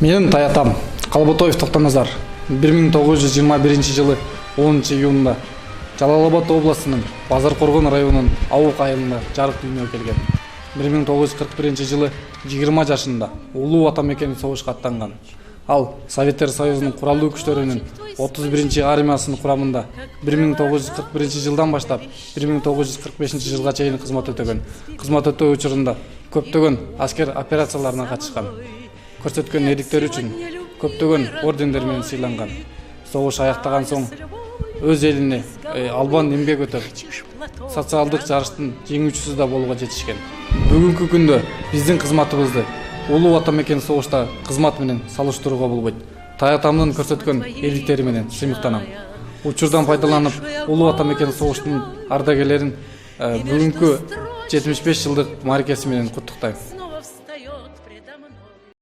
Менин таятам Калботоев Токтоназар 1921 жылы 10 июнда Жалал-Абад областынын Базар-Коргон районунун Ауык айылында жарык дүйнөгө келген. 1941 жылы 20 жашында улуу ата мекени согушка аттанган. Ал Советтер Союзунун куралдуу күчтөрүнүн 31 армиясынын курамында 1941 жылдан баштап 1945 жылга чейин кызмат өтөгөн. Кызмат өтөө учурунда көптөгөн аскер операцияларына катышкан. Көрсөткөн эдиктери үчүн көптөгөн ордендер менен сыйланган. Согуш аяктаган соң өз элине албан эмгек өтөп, социалдык жарыштын жеңүүчүсү да болууга жетишкен. Бүгүнкү күндө биздин кызматыбызды улуу ата мекен согушта кызмат менен салыштырууга болбойт. Таятамдын көрсөткөн эдиктери менен сыймыктанам. Учурдан пайдаланып, улуу ата мекен согуштун ардагерлерин бүгүнкү 75 жылдык мааракеси менен куттуктайм.